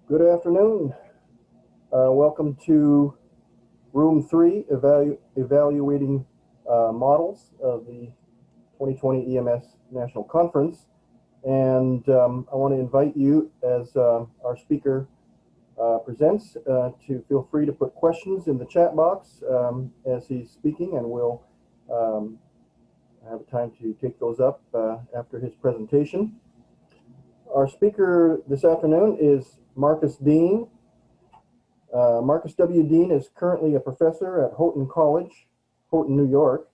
Good afternoon. Welcome to Room 3, Evaluating Models of the 2020 EMS National Conference. And I want to invite you, as our speaker presents, to feel free to put questions in the chat box as he's speaking, and we'll have time to take those up after his presentation. Our speaker this afternoon is Marcus Dean. Marcus W. Dean is currently a professor at Houghton College, Houghton, New York.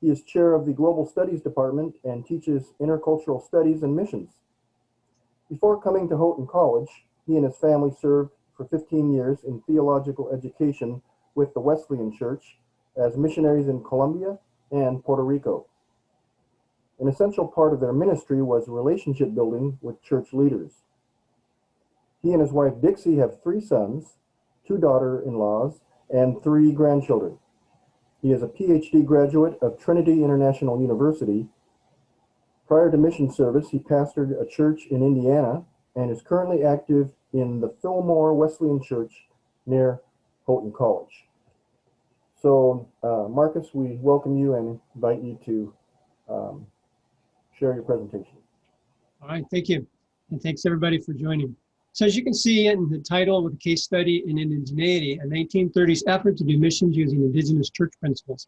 He is chair of the Global Studies Department and teaches intercultural studies and missions. Before coming to Houghton College, he and his family served for 15 years in theological education with the Wesleyan Church as missionaries in Colombia and Puerto Rico. An essential part of their ministry was relationship building with church leaders. He and his wife Dixie have 3 sons, 2 daughter-in-laws, and 3 grandchildren. He is a PhD graduate of Trinity International University. Prior to mission service, he pastored a church in Indiana and is currently active in the Fillmore Wesleyan Church near Houghton College. So, Marcus, we welcome you and invite you to share your presentation. All right, thank you. And thanks everybody for joining. So as you can see in the title with a case study in Indigeneity, a 1930s effort to do missions using Indigenous Church Principles.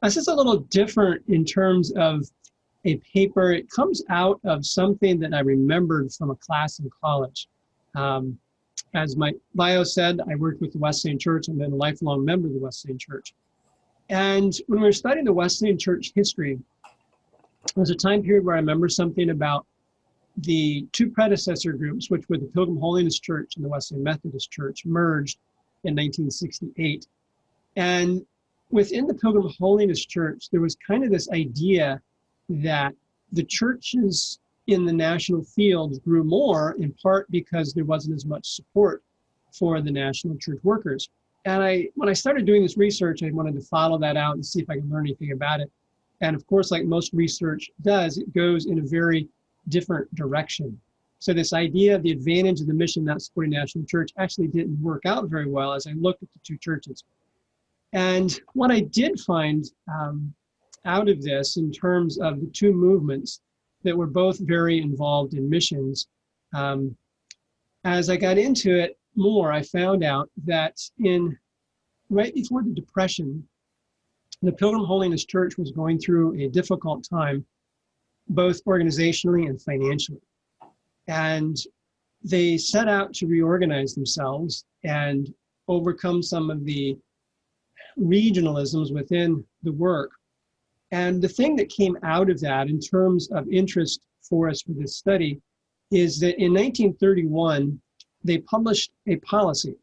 This is a little different in terms of a paper. It comes out of something that I remembered from a class in college. As my bio said, I worked with the Wesleyan Church and been a lifelong member of the Wesleyan Church. And when we were studying the Wesleyan Church history, there was a time period where I remember something about the 2 predecessor groups, which were the Pilgrim Holiness Church and the Wesleyan Methodist Church, merged in 1968. And within the Pilgrim Holiness Church, there was kind of this idea that the churches in the national field grew more, in part because there wasn't as much support for the national church workers. And when I started doing this research, I wanted to follow that out and see if I could learn anything about it. And of course, like most research does, it goes in a very different direction. So this idea of the advantage of the mission not supporting national church actually didn't work out very well as I looked at the 2 churches. And what I did find out of this in terms of the 2 movements that were both very involved in missions, as I got into it more, I found out that right before the Depression, the Pilgrim Holiness Church was going through a difficult time, both organizationally and financially. And they set out to reorganize themselves and overcome some of the regionalisms within the work. And the thing that came out of that in terms of interest for us for this study is that in 1931, they published a policy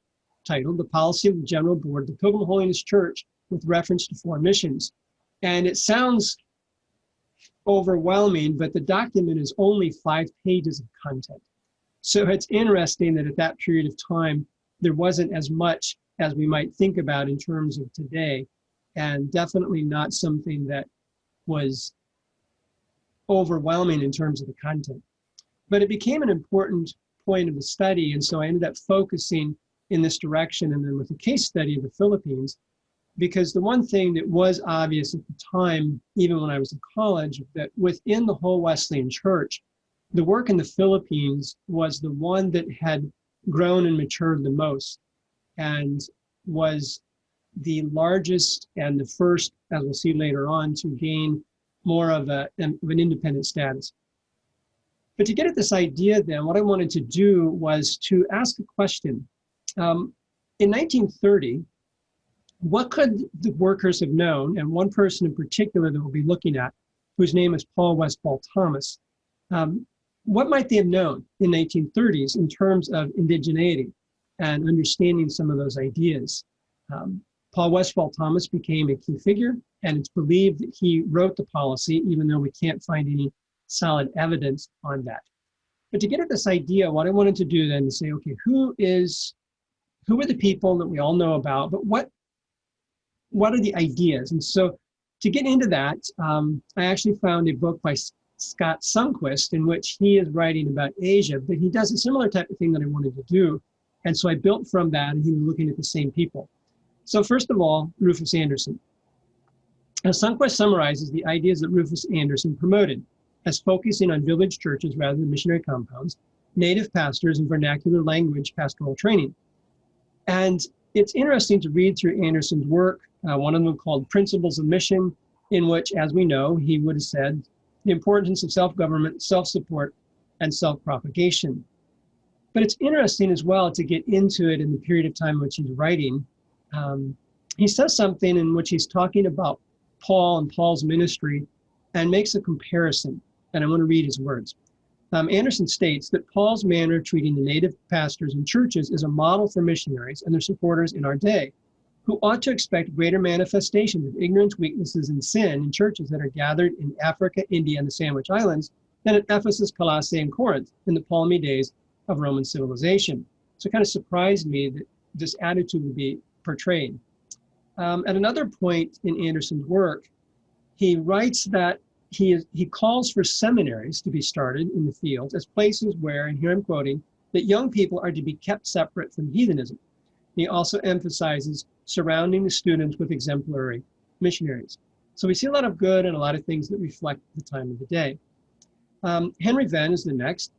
titled The Policy of the General Board of the Pilgrim Holiness Church with reference to foreign missions. And it sounds overwhelming, but the document is only 5 pages of content. So it's interesting that at that period of time, there wasn't as much as we might think about in terms of today, and definitely not something that was overwhelming in terms of the content. But it became an important point of the study, and so I ended up focusing in this direction, and then with a case study of the Philippines, because the one thing that was obvious at the time, even when I was in college, that within the whole Wesleyan Church, the work in the Philippines was the one that had grown and matured the most and was the largest and the first, as we'll see later on, to gain more of an independent status. But to get at this idea then, what I wanted to do was to ask a question. In 1930, what could the workers have known? And one person in particular that we'll be looking at, whose name is Paul Westphal Thomas, what might they have known in the 1930s in terms of indigeneity and understanding some of those ideas? Paul Westphal Thomas became a key figure, and it's believed that he wrote the policy, even though we can't find any solid evidence on that. But to get at this idea, what I wanted to do then is say, okay, who are the people that we all know about, but what are the ideas? And so to get into that, I actually found a book by Scott Sundquist in which he is writing about Asia, but he does a similar type of thing that I wanted to do And so I built from that, and he was looking at the same people. So first of all, Rufus Anderson. Now, Sundquist summarizes the ideas that Rufus Anderson promoted as focusing on village churches rather than missionary compounds, native pastors, and vernacular language pastoral training. And it's interesting to read through Anderson's work, one of them called Principles of Mission, in which, as we know, he would have said the importance of self-government, self-support, and self-propagation. But it's interesting as well to get into it in the period of time in which he's writing. He says something in which he's talking about Paul and Paul's ministry and makes a comparison. And I want to read his words. Anderson states that Paul's manner of treating the native pastors and churches is a model for missionaries and their supporters in our day, who ought to expect greater manifestations of ignorance, weaknesses, and sin in churches that are gathered in Africa, India, and the Sandwich Islands than at Ephesus, Colossae, and Corinth in the palmy days of Roman civilization. So it kind of surprised me that this attitude would be portrayed. At another point in Anderson's work, he writes that he calls for seminaries to be started in the fields as places where, and here I'm quoting, that young people are to be kept separate from heathenism. He also emphasizes surrounding the students with exemplary missionaries. So we see a lot of good and a lot of things that reflect the time of the day. Henry Venn is the next,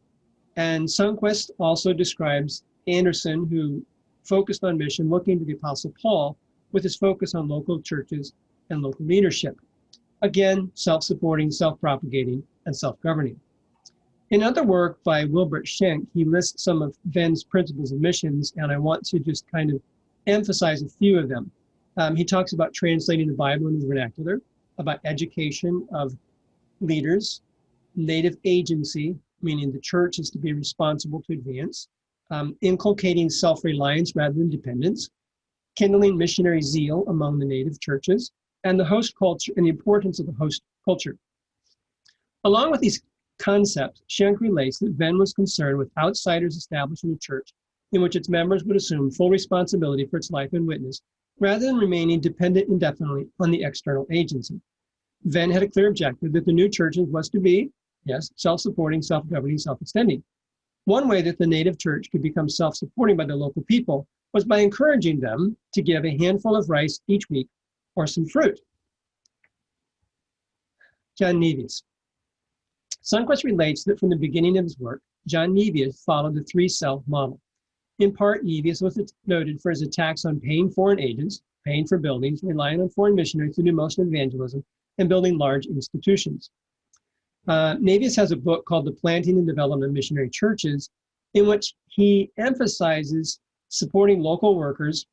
and Sundquist also describes Anderson, who focused on mission, looking to the Apostle Paul with his focus on local churches and local leadership. Again, self-supporting, self-propagating, and self-governing. In other work by Wilbert Schenck, he lists some of Venn's principles of missions, and I want to just kind of emphasize a few of them. He talks about translating the Bible into vernacular, about education of leaders, native agency, meaning the church is to be responsible to advance, inculcating self-reliance rather than dependence, kindling missionary zeal among the native churches, and the host culture and the importance of the host culture. Along with these concepts, Schenck relates that Venn was concerned with outsiders establishing a church in which its members would assume full responsibility for its life and witness, rather than remaining dependent indefinitely on the external agency. Venn had a clear objective that the new churches was to be, yes, self-supporting, self-governing, self-extending. One way that the native church could become self-supporting by the local people was by encouraging them to give a handful of rice each week or some fruit. John Nevius. Sundquist relates that from the beginning of his work, John Nevius followed the three-self model. In part, Nevius was noted for his attacks on paying foreign agents, paying for buildings, relying on foreign missionaries to do most of evangelism, and building large institutions. Nevius has a book called The Planting and Development of Missionary Churches, in which he emphasizes supporting local workers,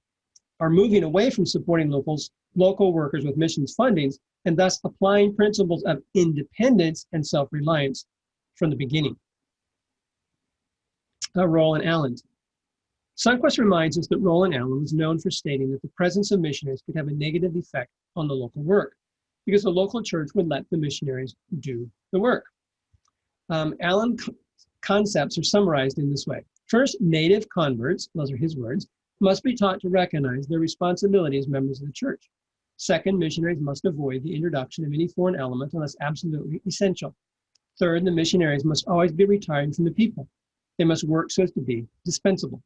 or moving away from supporting local workers with missions fundings, and thus applying principles of independence and self-reliance from the beginning. Roland Allen. Sundquist reminds us that Roland Allen was known for stating that the presence of missionaries could have a negative effect on the local work, because the local church would let the missionaries do the work. Allen's concepts are summarized in this way. First, native converts, those are his words, must be taught to recognize their responsibility as members of the church. Second, missionaries must avoid the introduction of any foreign element unless absolutely essential. Third, the missionaries must always be retiring from the people. They must work so as to be dispensable.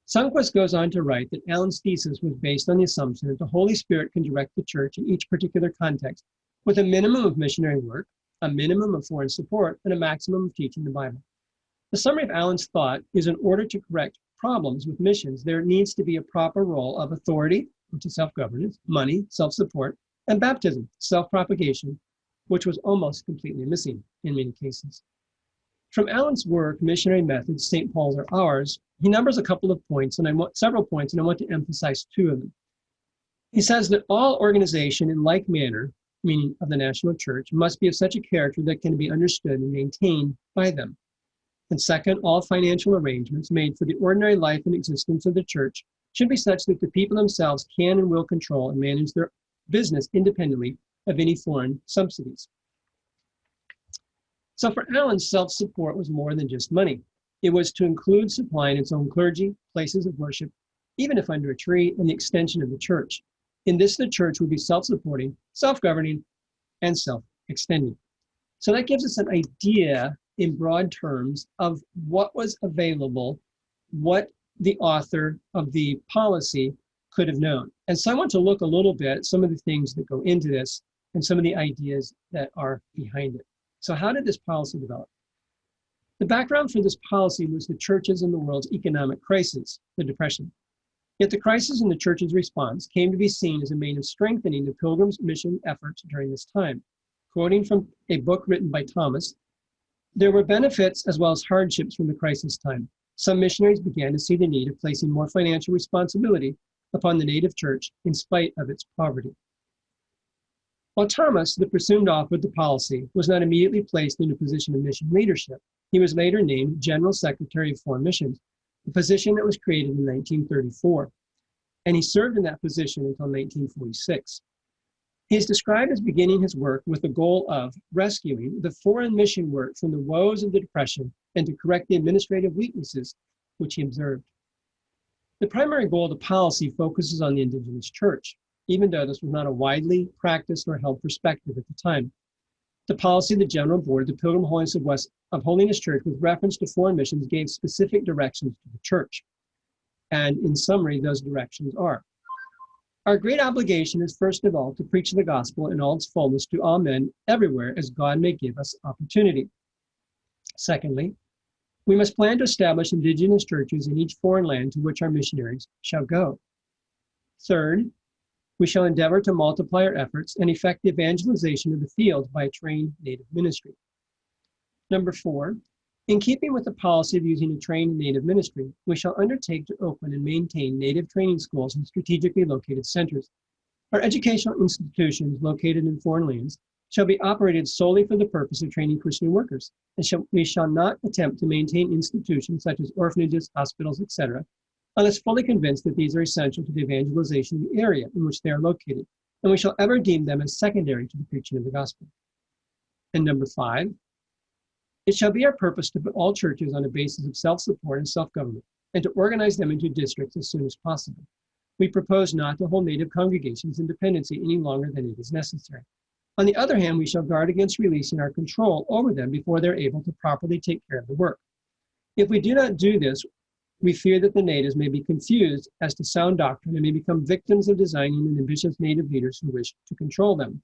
Sundquist goes on to write that Allen's thesis was based on the assumption that the Holy Spirit can direct the church in each particular context, with a minimum of missionary work, a minimum of foreign support, and a maximum of teaching the Bible. The summary of Allen's thought is, in order to correct problems with missions, there needs to be a proper role of authority, which is self-governance, money, self-support, and baptism, self-propagation, which was almost completely missing in many cases. From Allen's work, Missionary Methods, St. Paul's or Ours, he numbers a couple of points, and several points, and I want to emphasize two of them. He says that all organization in like manner, meaning of the national church, must be of such a character that can be understood and maintained by them. And second, all financial arrangements made for the ordinary life and existence of the church should be such that the people themselves can and will control and manage their business independently of any foreign subsidies. So for Allen, self-support was more than just money. It was to include supplying its own clergy, places of worship, even if under a tree, and the extension of the church. In this, the church would be self-supporting, self-governing, and self-extending. So that gives us an idea in broad terms of what was available, what the author of the policy could have known. And so I want to look a little bit at some of the things that go into this and some of the ideas that are behind it. So how did this policy develop? The background for this policy was the church's and the world's economic crisis, the Depression. Yet the crisis and the church's response came to be seen as a means of strengthening the Pilgrim's mission efforts during this time. Quoting from a book written by Thomas, there were benefits as well as hardships from the crisis time. Some missionaries began to see the need of placing more financial responsibility upon the native church in spite of its poverty. While Thomas, the presumed author of the policy, was not immediately placed in a position of mission leadership, he was later named General Secretary of Foreign Missions, a position that was created in 1934, and he served in that position until 1946. He is described as beginning his work with the goal of rescuing the foreign mission work from the woes of the Depression and to correct the administrative weaknesses which he observed. The primary goal of the policy focuses on the Indigenous Church, even though this was not a widely practiced or held perspective at the time. The policy of the General Board of the Pilgrim Holiness of Holiness Church with reference to foreign missions gave specific directions to the church. And in summary, those directions are: our great obligation is first of all to preach the gospel in all its fullness to all men everywhere as God may give us opportunity. Secondly, we must plan to establish indigenous churches in each foreign land to which our missionaries shall go. Third, we shall endeavor to multiply our efforts and effect the evangelization of the field by a trained native ministry. Number 4, in keeping with the policy of using a trained native ministry, we shall undertake to open and maintain native training schools in strategically located centers. Our educational institutions located in foreign lands shall be operated solely for the purpose of training Christian workers, and we shall not attempt to maintain institutions such as orphanages, hospitals, etc., unless fully convinced that these are essential to the evangelization of the area in which they are located, and we shall ever deem them as secondary to the preaching of the gospel. And number 5, it shall be our purpose to put all churches on a basis of self-support and self-government, and to organize them into districts as soon as possible. We propose not to hold native congregations in dependency any longer than it is necessary. On the other hand, we shall guard against releasing our control over them before they're able to properly take care of the work. If we do not do this, we fear that the natives may be confused as to sound doctrine and may become victims of designing and ambitious native leaders who wish to control them.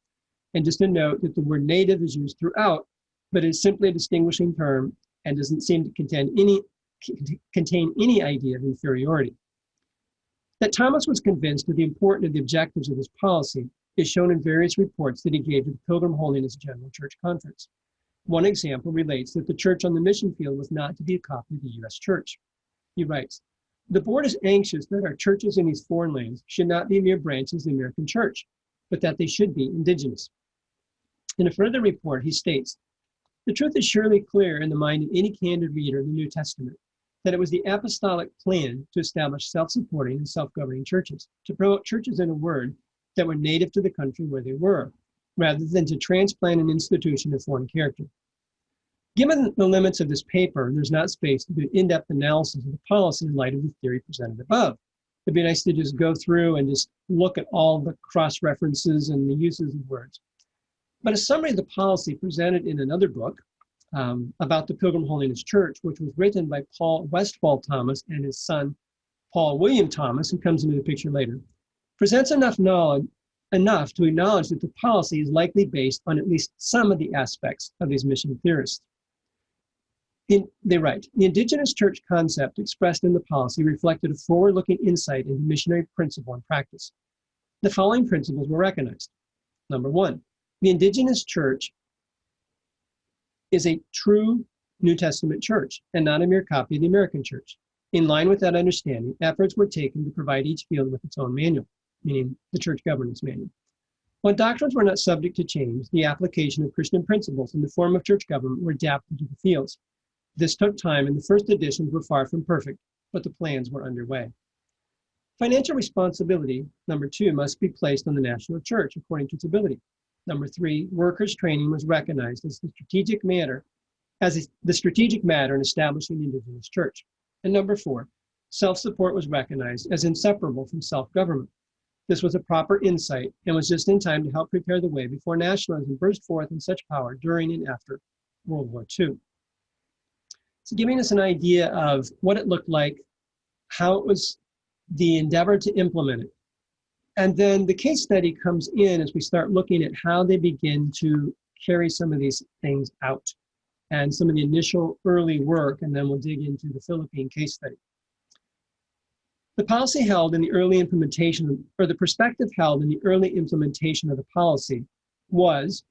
And just a note that the word native is used throughout, but is simply a distinguishing term and doesn't seem to contain any idea of inferiority. That Thomas was convinced of the importance of the objectives of this policy is shown in various reports that he gave to the Pilgrim Holiness General Church Conference. One example relates that the church on the mission field was not to be a copy of the U.S. Church. He writes, the board is anxious that our churches in these foreign lands should not be mere branches of the American church, but that they should be indigenous. In a further report, he states, the truth is surely clear in the mind of any candid reader of the New Testament that it was the apostolic plan to establish self-supporting and self-governing churches, to promote churches in a word that were native to the country where they were, rather than to transplant an institution of foreign character. Given the limits of this paper, there's not space to do in-depth analysis of the policy in light of the theory presented above. It'd be nice to just go through and just look at all the cross-references and the uses of words. But a summary of the policy presented in another book about the Pilgrim Holiness Church, which was written by Paul Westfall Thomas and his son, Paul William Thomas, who comes into the picture later, presents enough to acknowledge that the policy is likely based on at least some of the aspects of these mission theorists. They write, the indigenous church concept expressed in the policy reflected a forward-looking insight into missionary principle and practice. The following principles were recognized. Number 1, the indigenous church is a true New Testament church and not a mere copy of the American church. In line with that understanding, efforts were taken to provide each field with its own manual, meaning the church governance manual. When doctrines were not subject to change, the application of Christian principles in the form of church government were adapted to the fields. This took time, and the first editions were far from perfect, but the plans were underway. Financial responsibility, number 2, must be placed on the national church according to its ability. Number 3, workers' training was recognized as the strategic matter in establishing the indigenous church. And number 4, self-support was recognized as inseparable from self-government. This was a proper insight and was just in time to help prepare the way before nationalism burst forth in such power during and after World War II. So giving us an idea of what it looked like, how it was the endeavor to implement it. And then the case study comes in as we start looking at how they begin to carry some of these things out and some of the initial early work, and then we'll dig into the Philippine case study. The policy held in the early implementation, or the perspective held in the early implementation of the policy was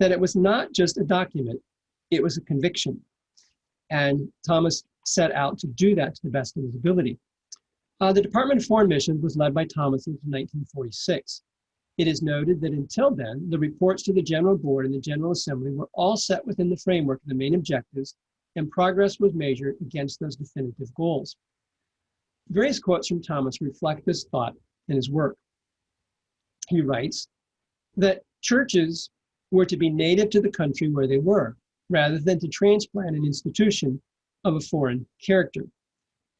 that it was not just a document, it was a conviction. And Thomas set out to do that to the best of his ability. The Department of Foreign Missions was led by Thomas until 1946. It is noted that until then, the reports to the General Board and the General Assembly were all set within the framework of the main objectives, and progress was measured against those definitive goals. Various quotes from Thomas reflect this thought in his work. He writes that churches were to be native to the country where they were, rather than to transplant an institution of a foreign character.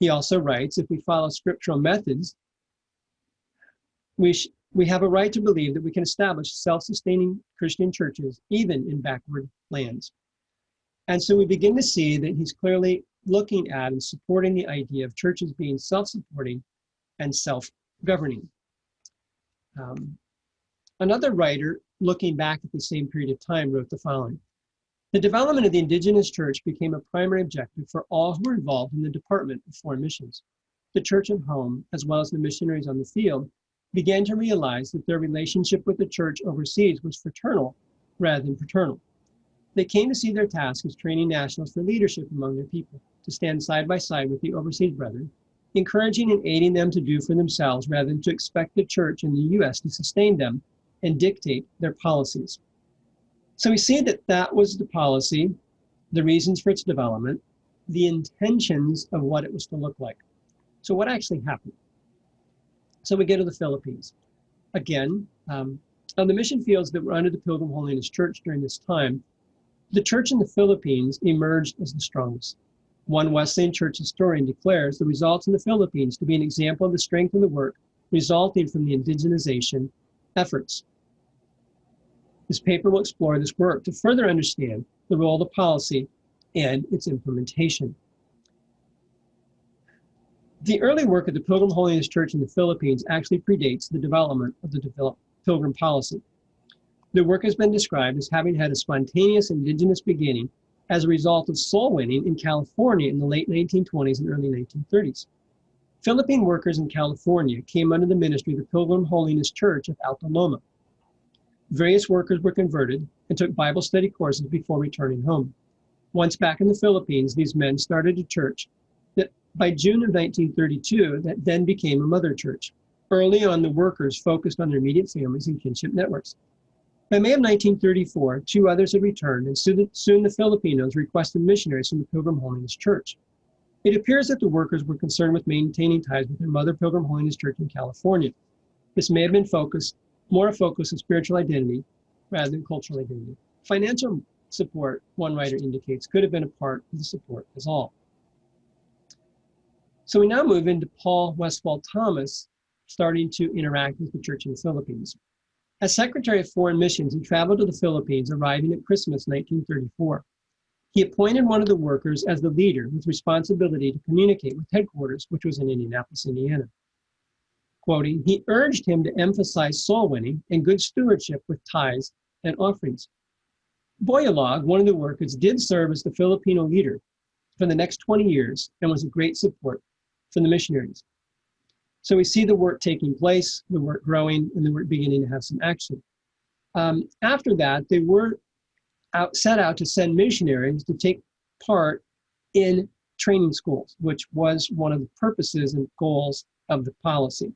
He also writes, if we follow scriptural methods, we have a right to believe that we can establish self-sustaining Christian churches, even in backward lands. And so we begin to see that he's clearly looking at and supporting the idea of churches being self-supporting and self-governing. Another writer, looking back at the same period of time, wrote the following: the development of the Indigenous Church became a primary objective for all who were involved in the Department of Foreign Missions. The church at home, as well as the missionaries on the field, began to realize that their relationship with the church overseas was fraternal rather than paternal. They came to see their task as training nationals for leadership among their people, to stand side by side with the overseas brethren, encouraging and aiding them to do for themselves rather than to expect the church in the U.S. to sustain them and dictate their policies. So we see that that was the policy, the reasons for its development, the intentions of what it was to look like. So what actually happened? So we get to the Philippines. Again, on the mission fields that were under the Pilgrim Holiness Church during this time, the church in the Philippines emerged as the strongest. One Wesleyan church historian declares the results in the Philippines to be an example of the strength of the work resulting from the indigenization efforts. This paper will explore this work to further understand the role of the policy and its implementation. The early work of the Pilgrim Holiness Church in the Philippines actually predates the development of the Pilgrim policy. The work has been described as having had a spontaneous indigenous beginning as a result of soul winning in California in the late 1920s and early 1930s. Philippine workers in California came under the ministry of the Pilgrim Holiness Church of Alta Loma. Various workers were converted and took Bible study courses before returning home. Once back in the Philippines, these men started a church that by June of 1932, that then became a mother church. Early on, the workers focused on their immediate families and kinship networks. By May of 1934, two others had returned, and soon the Filipinos requested missionaries from the Pilgrim Holiness Church. It appears that the workers were concerned with maintaining ties with their mother Pilgrim Holiness Church in California. This may have been more a focus on spiritual identity rather than cultural identity. Financial support, one writer indicates, could have been a part of the support as all. So we now move into Paul Westphal Thomas starting to interact with the church in the Philippines. As Secretary of Foreign Missions, he traveled to the Philippines, arriving at Christmas 1934. He appointed one of the workers as the leader with responsibility to communicate with headquarters, which was in Indianapolis, Indiana. Quoting, he urged him to emphasize soul winning and good stewardship with tithes and offerings. Boyalog, one of the workers, did serve as the Filipino leader for the next 20 years and was a great support for the missionaries. So we see the work taking place, the work growing, and the work beginning to have some action. After that, they were set out to send missionaries to take part in training schools, which was one of the purposes and goals of the policy.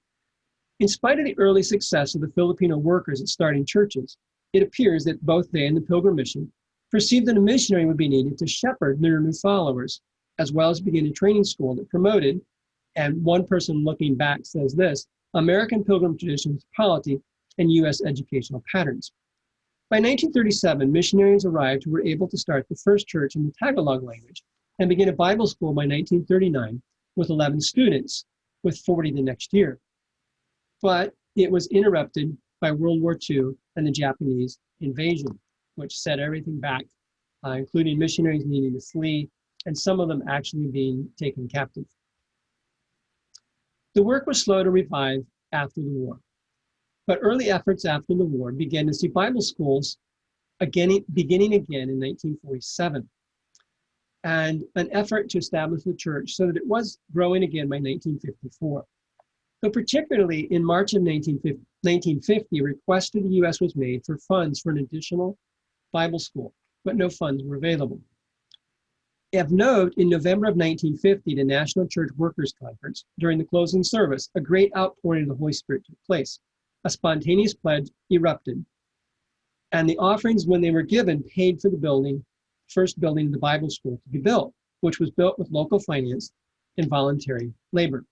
In spite of the early success of the Filipino workers at starting churches, it appears that both they and the Pilgrim Mission perceived that a missionary would be needed to shepherd their new followers, as well as begin a training school that promoted, and one person looking back says this, American Pilgrim traditions, polity, and U.S. educational patterns. By 1937, missionaries arrived who were able to start the first church in the Tagalog language and begin a Bible school by 1939 with 11 students, with 40 the next year. But it was interrupted by World War II and the Japanese invasion, which set everything back, including missionaries needing to flee and some of them actually being taken captive. The work was slow to revive after the war, but early efforts after the war began to see Bible schools beginning again in 1947, and an effort to establish the church so that it was growing again by 1954. So particularly in March of 1950, a request to the U.S. was made for funds for an additional Bible school, but no funds were available. Of note, in November of 1950, the National Church Workers Conference, during the closing service, a great outpouring of the Holy Spirit took place. A spontaneous pledge erupted, and the offerings, when they were given, paid for the first building of the Bible school to be built, which was built with local finance and voluntary labor.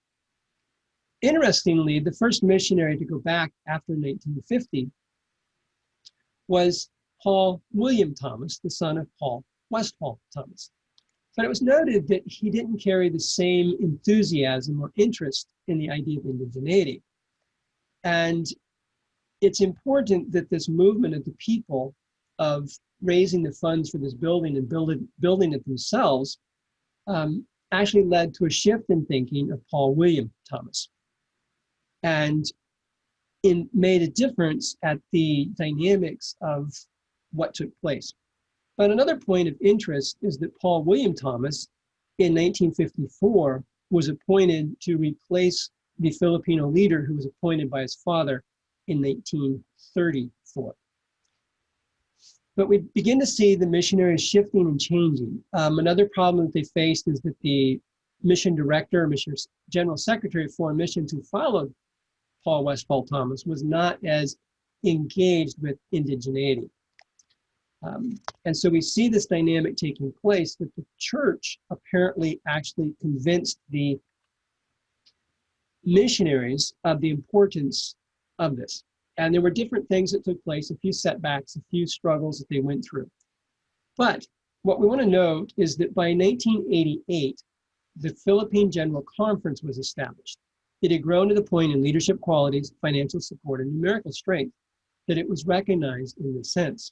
Interestingly, the first missionary to go back after 1950 was Paul William Thomas, the son of Paul Westphal Thomas. But it was noted that he didn't carry the same enthusiasm or interest in the idea of indigeneity. And it's important that this movement of the people of raising the funds for this building and building it themselves actually led to a shift in thinking of Paul William Thomas. And it made a difference at the dynamics of what took place. But another point of interest is that Paul William Thomas in 1954 was appointed to replace the Filipino leader who was appointed by his father in 1934. But we begin to see the missionaries shifting and changing. Another problem that they faced is that the mission director, mission general secretary of foreign missions who followed Paul Westphal Thomas was not as engaged with indigeneity. And so we see this dynamic taking place that the church apparently actually convinced the missionaries of the importance of this. And there were different things that took place, a few setbacks, a few struggles that they went through. But what we want to note is that by 1988, the Philippine General Conference was established. It had grown to the point in leadership qualities, financial support, and numerical strength that it was recognized in this sense.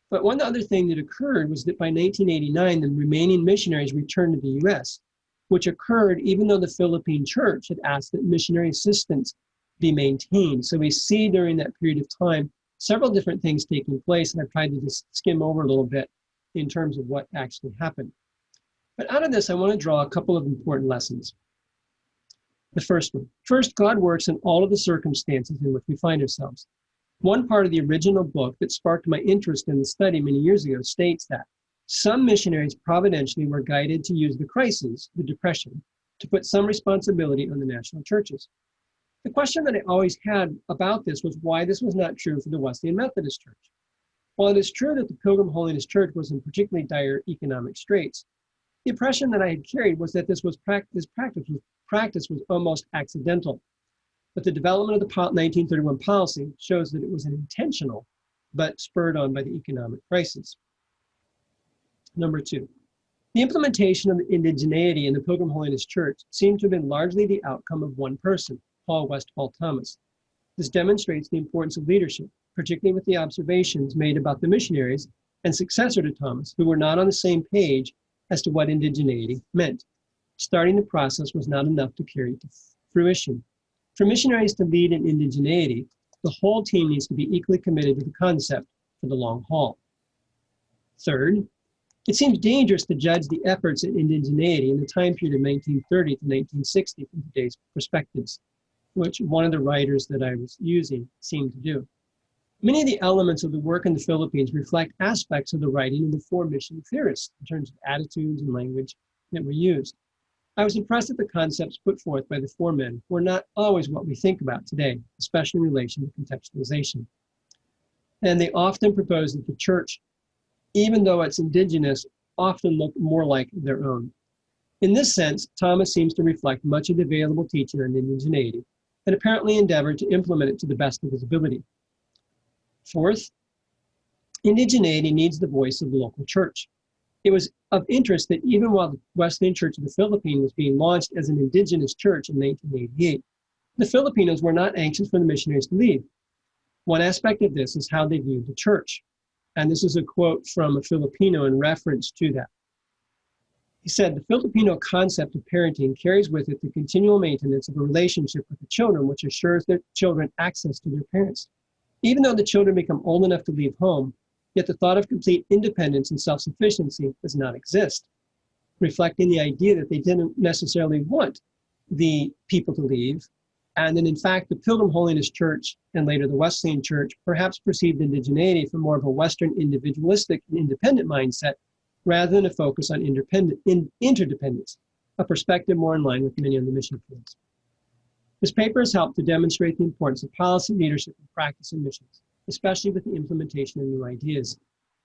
But one other thing that occurred was that by 1989, the remaining missionaries returned to the U.S., which occurred even though the Philippine church had asked that missionary assistance be maintained. So we see during that period of time several different things taking place, and I've tried to just skim over a little bit in terms of what actually happened. But out of this, I want to draw a couple of important lessons. The first one. First, God works in all of the circumstances in which we find ourselves. One part of the original book that sparked my interest in the study many years ago states that some missionaries providentially were guided to use the crisis, the Depression, to put some responsibility on the national churches. The question that I always had about this was why this was not true for the Wesleyan Methodist Church. While it is true that the Pilgrim Holiness Church was in particularly dire economic straits, the impression that I had carried was that this practice was almost accidental. But the development of the 1931 policy shows that it was intentional, but spurred on by the economic crisis. Number two, the implementation of indigeneity in the Pilgrim Holiness Church seemed to have been largely the outcome of one person, Paul Westphal Thomas. This demonstrates the importance of leadership, particularly with the observations made about the missionaries and successor to Thomas, who were not on the same page as to what indigeneity meant. Starting the process was not enough to carry it to fruition. For missionaries to lead in indigeneity, the whole team needs to be equally committed to the concept for the long haul. Third, it seems dangerous to judge the efforts at indigeneity in the time period of 1930 to 1960 from today's perspectives, which one of the writers that I was using seemed to do. Many of the elements of the work in the Philippines reflect aspects of the writing of the four mission theorists in terms of attitudes and language that were used. I was impressed that the concepts put forth by the four men were not always what we think about today, especially in relation to contextualization. And they often propose that the church, even though it's indigenous, often look more like their own. In this sense, Thomas seems to reflect much of the available teaching on indigeneity and apparently endeavored to implement it to the best of his ability. Fourth, indigeneity needs the voice of the local church. It was of interest that even while the Wesleyan Church of the Philippines was being launched as an indigenous church in 1988, the Filipinos were not anxious for the missionaries to leave. One aspect of this is how they viewed the church. And this is a quote from a Filipino in reference to that. He said, the Filipino concept of parenting carries with it the continual maintenance of a relationship with the children, which assures their children access to their parents. Even though the children become old enough to leave home, yet the thought of complete independence and self-sufficiency does not exist, reflecting the idea that they didn't necessarily want the people to leave, and that in fact the Pilgrim Holiness Church and later the Wesleyan Church perhaps perceived indigeneity from more of a Western individualistic and independent mindset rather than a focus on interdependence, a perspective more in line with many of the mission fields. This paper has helped to demonstrate the importance of policy, leadership, and practice in missions, especially with the implementation of new ideas.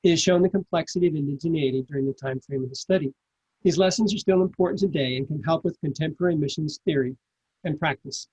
It has shown the complexity of indigeneity during the time frame of the study. These lessons are still important today and can help with contemporary missions theory and practice.